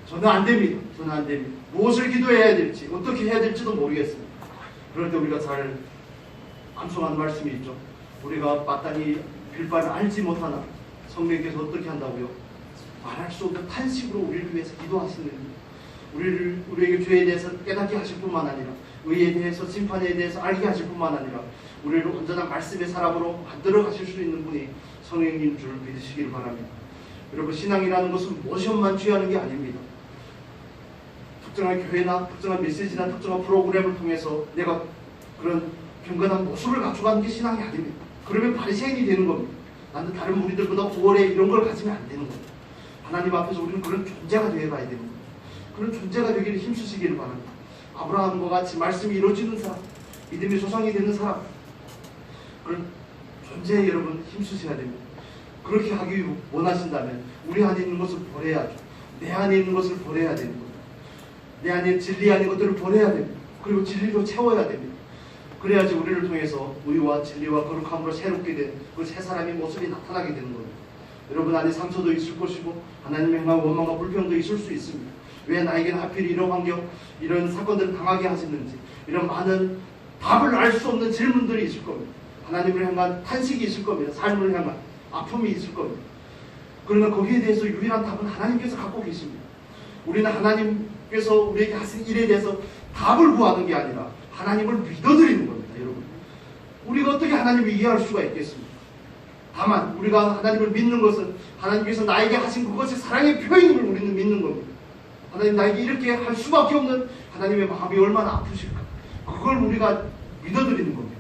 저는 안 됩니다. 무엇을 기도해야 될지 어떻게 해야 될지도 모르겠습니다. 그럴 때 우리가 잘 암송하는 말씀이 있죠. 우리가 마땅히 빌바를 알지 못하나 성령께서 어떻게 한다고요? 말할 수 없는 탄식으로 우리를 위해서 기도하시는 우리에게 죄에 대해서 깨닫게 하실 뿐만 아니라 의에 대해서 심판에 대해서 알게 하실 뿐만 아니라 우리를 온전한 말씀의 사람으로 만들어 가실 수 있는 분이 성령님 줄 믿으시기를 바랍니다. 여러분 신앙이라는 것은 모션만 취하는 게 아닙니다. 특정한 교회나 특정한 메시지나 특정한 프로그램을 통해서 내가 그런 경건한 모습을 갖춰가는 게 신앙이 아닙니다. 그러면 바리새인이 되는 겁니다. 나는 다른 무리들보다 오래 이런 걸 가지면 안 되는 겁니다. 하나님 앞에서 우리는 그런 존재가 되어가야 되는 겁니다. 그런 존재가 되기를 힘쓰시기를 바랍니다. 아브라함과 같이 말씀이 이루어지는 사람, 믿음의 조상이 되는 사람, 그런 존재에 여러분 힘쓰셔야 됩니다. 그렇게 하기 원하신다면 우리 안에 있는 것을 버려야죠. 내 안에 있는 것을 버려야 되는 겁니다. 내 안에 진리 아닌 것들을 버려야 됩니다. 그리고 진리로 채워야 됩니다. 그래야지 우리를 통해서 의와 진리와 거룩함으로 새롭게 된 그 새 사람의 모습이 나타나게 되는 겁니다. 여러분 안에 상처도 있을 것이고 하나님의 행한 원망과 불평도 있을 수 있습니다. 왜 나에게는 하필 이런 환경, 이런 사건들을 당하게 하시는지 이런 많은 답을 알 수 없는 질문들이 있을 겁니다. 하나님을 향한 탄식이 있을 겁니다. 삶을 향한 아픔이 있을 겁니다. 그러나 거기에 대해서 유일한 답은 하나님께서 갖고 계십니다. 우리는 하나님께서 우리에게 하신 일에 대해서 답을 구하는 게 아니라 하나님을 믿어드리는 겁니다. 여러분, 우리가 어떻게 하나님을 이해할 수가 있겠습니까? 다만 우리가 하나님을 믿는 것은 하나님께서 나에게 하신 그것이 사랑의 표현임을 우리는 믿는 겁니다. 하나님 나에게 이렇게 할 수밖에 없는 하나님의 마음이 얼마나 아프실까? 그걸 우리가 믿어드리는 겁니다.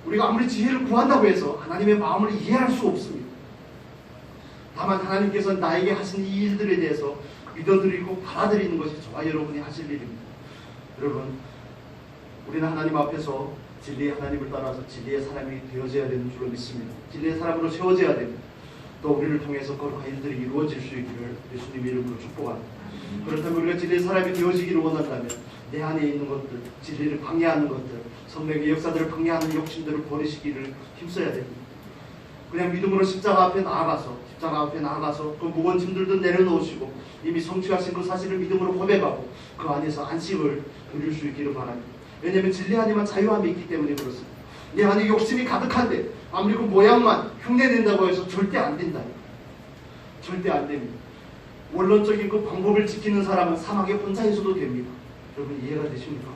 우리가 아무리 지혜를 구한다고 해서 하나님의 마음을 이해할 수 없습니다. 다만 하나님께서 나에게 하신 이 일들에 대해서 믿어드리고 받아들이는 것이 저와 여러분이 하실 일입니다. 여러분, 우리는 하나님 앞에서 진리의 하나님을 따라서 진리의 사람이 되어져야 되는 줄로 믿습니다. 진리의 사람으로 세워져야 됩니다. 또 우리를 통해서 거룩한 일들이 이루어질 수 있기를 예수님 이름으로 축복합니다. 그렇다면 우리가 진리의 사람이 되어지기를 원한다면 내 안에 있는 것들, 진리를 방해하는 것들, 성령의 역사들을 방해하는 욕심들을 버리시기를 힘써야 됩니다. 그냥 믿음으로 십자가 앞에 나아가서 그 무거운 짐들도 내려놓으시고 이미 성취하신 그 사실을 믿음으로 고백하고 그 안에서 안식을 누릴 수 있기를 바랍니다. 왜냐하면 진리 안에만 자유함이 있기 때문에 그렇습니다. 내 안에 욕심이 가득한데 아무리 그 모양만 흉내낸다고 해서 절대 안 된다. 절대 안 됩니다. 원론적인 그 방법을 지키는 사람은 사막에 혼자 있어도 됩니다. 여러분 이해가 되십니까?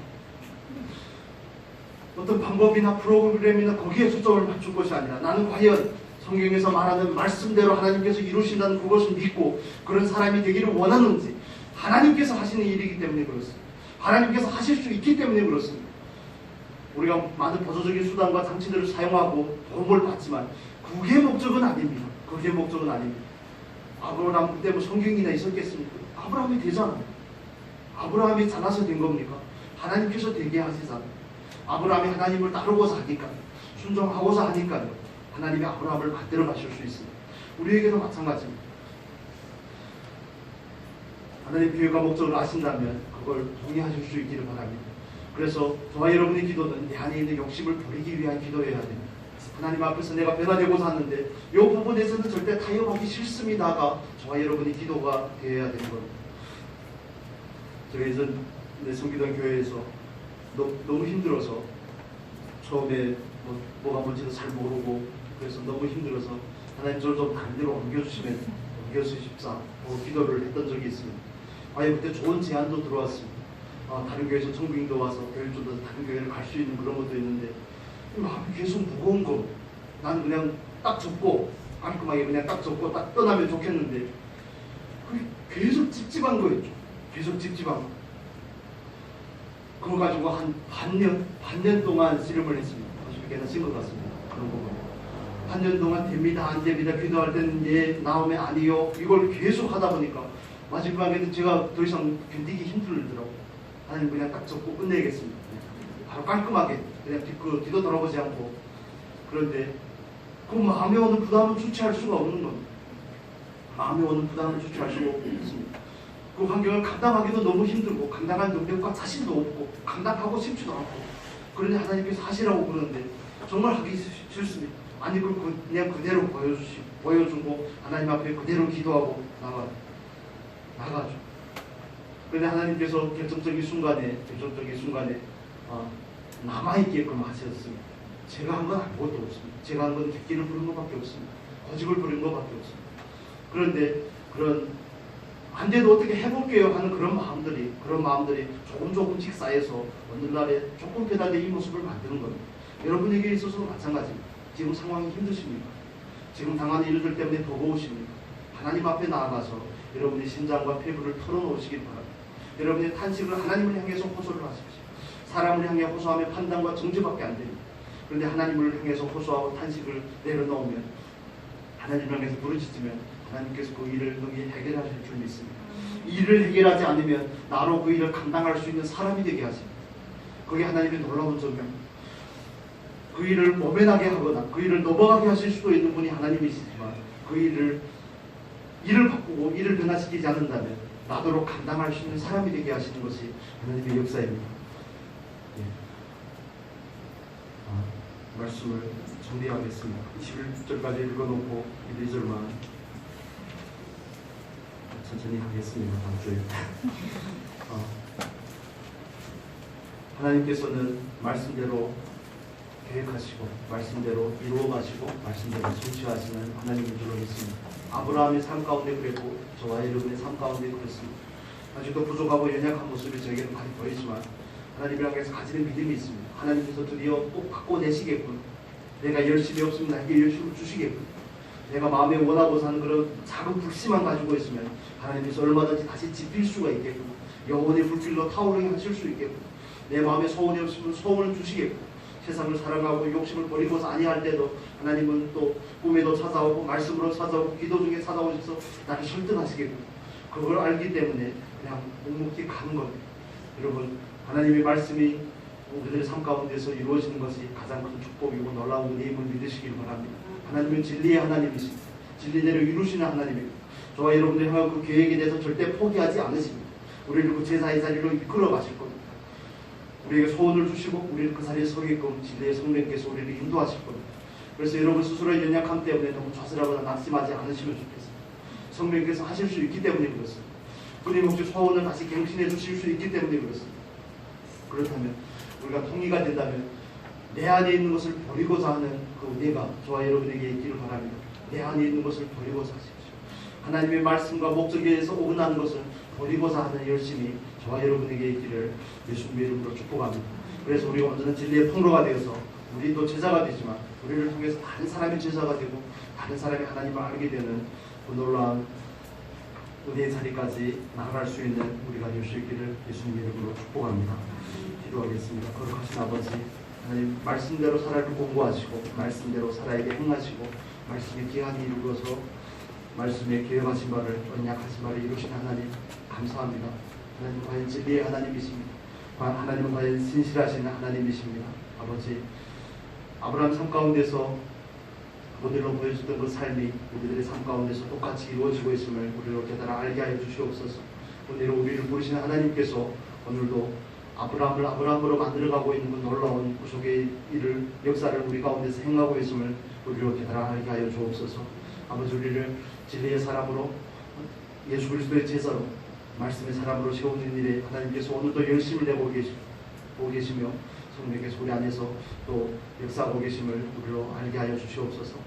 어떤 방법이나 프로그램이나 거기에 초점을 맞출 것이 아니라 나는 과연 성경에서 말하는 말씀대로 하나님께서 이루신다는 그것을 믿고 그런 사람이 되기를 원하는지 하나님께서 하시는 일이기 때문에 그렇습니다. 하나님께서 하실 수 있기 때문에 그렇습니다. 우리가 많은 보조적인 수단과 장치들을 사용하고 도움을 받지만 그게 목적은 아닙니다. 그게 목적은 아닙니다. 아브라함 그때 뭐 성경이나 있었겠습니까? 아브라함이 되잖아요. 아브라함이 잘나서 된 겁니까? 하나님께서 되게 하시잖아요. 아브라함이 하나님을 따르고자 하니까, 순종하고자 하니까요, 하나님이 아브라함을 만들어 가실 수 있습니다. 우리에게도 마찬가지입니다. 하나님 계획과 목적을 아신다면 그걸 동의하실 수 있기를 바랍니다. 그래서 저와 여러분의 기도는 내 안에 있는 욕심을 버리기 위한 기도여야 됩니다. 하나님 앞에서 내가 변화되고자 하는데 이 부분에서는 절대 타협하기 싫습니다가 저와 여러분의 기도가 되어야 되는 겁니다. 제가 예전 성기동 교회에서 너무 힘들어서 처음에 뭐가 뭔지도 잘 모르고 그래서 너무 힘들어서 하나님 저를 좀 다른 데로 옮겨주십사 기도를 했던 적이 있습니다. 그때 좋은 제안도 들어왔습니다. 다른 교회에서 청빙도 와서 교회를 좀 더 다른 교회를 갈 수 있는 그런 것도 있는데 마음이 계속 무거운 거. 나는 그냥 딱 접고 깔끔하게 그냥 딱 접고 딱 떠나면 좋겠는데 그게 계속 찝찝한 거였죠. 계속 찝찝한 거. 그거 가지고 한 반년 동안 씨름을 했습니다. 아쉽게는 쓴 것 같습니다. 그런 부분. 반년 동안 됩니다, 안 됩니다. 기도할 때는 예, 나오면 아니요. 이걸 계속 하다 보니까 마지막에는 제가 더 이상 견디기 힘들더라고요. 하나님 그냥 딱 접고 끝내겠습니다. 바로 깔끔하게 그냥 뒤도 돌아보지 않고. 그런데 그 마음에 오는 부담을 주체할 수가 없는 겁니다. 마음에 오는 부담을 주체할 수가 없습니다. 그 환경을 감당하기도 너무 힘들고 감당할 능력과 자신도 없고 감당하고 싶지도 않고 그런데 하나님께서 하시라고 그러는데 정말 하기 싫습니다. 아니 그걸 그냥 그대로 보여주고 하나님 앞에 그대로 기도하고 나가죠. 그런데 하나님께서 결정적인 순간에 남아있게끔 하셨습니다. 제가 한 건 아무것도 없습니다. 제가 한 건 객기를 부른 것밖에 없습니다. 고집을 부린 것밖에 없습니다. 그런데 안 돼도 어떻게 해볼게요 하는 그런 마음들이 조금씩 쌓여서 어느 날에 조금 변화된 이 모습을 만드는 겁니다. 여러분에게 있어서도 마찬가지입니다. 지금 상황이 힘드십니까? 지금 당하는 일들 때문에 버거우십니까? 하나님 앞에 나아가서 여러분의 심장과 폐부를 털어놓으시길 바랍니다. 여러분의 탄식을 하나님을 향해서 호소를 하십시오. 사람을 향해 호소하면 판단과 정죄밖에 안 됩니다. 그런데 하나님을 향해서 호소하고 탄식을 내려놓으면 하나님을 향해서 부르짖으면 하나님께서 그 일을 능히 해결하실 줄 믿습니다. 일을 해결하지 않으면 나로 그 일을 감당할 수 있는 사람이 되게 하십니다. 그게 하나님의 놀라운 점입니다. 그 일을 모면하게 하거나 그 일을 넘어가게 하실 수도 있는 분이 하나님이시지만 그 일을 바꾸고 일을 변화시키지 않는다면 나도록 감당할 수 있는 사람이 되게 하시는 것이 하나님의 역사입니다. 말씀을 정리하겠습니다. 21절까지 읽어놓고 1, 2절만 천천히 하겠습니다. 다음 주에. 하나님께서는 말씀대로 계획하시고 말씀대로 이루어가시고 말씀대로 성취하시는 하나님인 줄로 믿습니다. 아브라함의 삶 가운데 그랬고 저와 여러분의 삶 가운데 그렇습니다. 아직도 부족하고 연약한 모습이 저에게는 많이 보이지만 하나님을 향해서 가지는 믿음이 있습니다. 하나님께서 드디어 꼭 바꿔내시겠군. 내가 열심히 없으면 나에게 열심히 주시겠군. 내가 마음에 원하고자 하는 그런 작은 불씨만 가지고 있으면 하나님께서 얼마든지 다시 지필 수가 있겠군. 영혼의 불길로 타오르게 하실 수 있겠군. 내 마음에 소원이 없으면 소원을 주시겠군. 세상을 사랑하고 욕심을 버리고서 아니할 때도 하나님은 또 꿈에도 찾아오고 말씀으로 찾아오고 기도 중에 찾아오셔서 나를 설득하시겠군. 그걸 알기 때문에 그냥 묵묵히 가는 겁니다. 여러분 하나님의 말씀이 우리들의 삶 가운데서 이루어지는 것이 가장 큰 축복이고 놀라운 은혜임을 믿으시길 바랍니다. 하나님은 진리의 하나님이십니다. 진리대로 이루시는 하나님입니다. 저와 여러분들 향한 그 계획에 대해서 절대 포기하지 않으십니다. 우리를 그 제사의 자리로 이끌어 가실 겁니다. 우리에게 소원을 주시고 우리를 그 자리에 서게끔 진리의 성령께서 우리를 인도하실 겁니다. 그래서 여러분 스스로의 연약함 때문에 너무 좌절하거나 낙심하지 않으시면 좋겠습니다. 성령께서 하실 수 있기 때문에 그렇습니다. 끊임없이 소원을 다시 갱신해 주실 수 있기 때문에 그렇습니다. 그렇다면 우리가 통일가 된다면 내 안에 있는 것을 버리고자 하는 그 은혜가 저와 여러분에게 있기를 바랍니다. 내 안에 있는 것을 버리고자 하십시오. 하나님의 말씀과 목적에 의해서 오근하는 것을 버리고자 하는 열심이 저와 여러분에게 있기를 예수님의 이름으로 축복합니다. 그래서 우리가 온전한 진리의 통로가 되어서 우리도 제자가 되지만 우리를 통해서 다른 사람이 제자가 되고 다른 사람이 하나님을 알게 되는 그 놀라운 은혜의 자리까지 나아갈 수 있는 우리가 될 수 있기를 예수님의 이름으로 축복합니다. 기도하겠습니다. 거룩하신 아버지 하나님 말씀대로 살아를 공부하시고 말씀대로 살아에게 행하시고 말씀의 기한이 이루어서 말씀에 계획하신 바를 언약하신 바를 이루신 하나님 감사합니다. 하나님 과연 진리의 하나님이십니다. 하나님은 과연 신실하신 하나님이십니다. 아버지, 아브라함 삶 가운데서 모델로 보여주던 그 삶이 우리들의 삶 가운데서 똑같이 이루어지고 있음을 우리로 깨달아 알게 하여 주시옵소서. 오늘 우리를 부르시는 하나님께서 오늘도 아브라함을 아브라함으로 만들어가고 있는 그 놀라운 구속의 일을 역사를 우리 가운데서 행하고 있음을 우리로 깨달아 알게 하여 주옵소서. 아버지, 우리를 진리의 사람으로 예수 그리스도의 제사로 말씀의 사람으로 세우는 일에 하나님께서 오늘도 열심히 내고 계시며 성령께서 우리 안에서 또 역사하고 계심을 우리로 알게 하여 주시옵소서.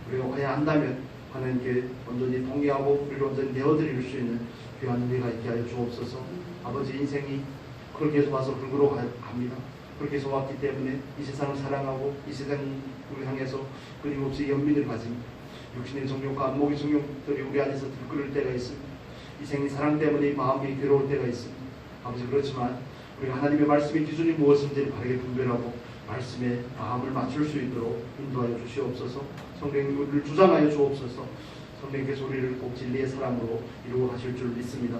우리가 과연 안다면 하나님께 온전히 동의하고 우리를 온전히 내어드릴 수 있는 귀한 은혜가 있게 하여 주옵소서. 아버지, 인생이 그렇게 해서 와서 흙으로 갑니다. 그렇게 해서 왔기 때문에 이 세상을 사랑하고 이 세상을 향해서 끊임없이 연민을 가집니다. 육신의 정욕과 안목의 정욕들이 우리 안에서 들끓을 때가 있습니다. 이 생의 사랑 때문에 마음이 괴로울 때가 있습니다. 아버지, 그렇지만 우리가 하나님의 말씀의 기준이 무엇인지 바르게 분별하고 말씀에 마음을 맞출 수 있도록 인도하여 주시옵소서. 성령님, 우리를 주장하여 주옵소서. 성령께서 우리를 꼭 진리의 사람으로 이루어 가실 줄 믿습니다.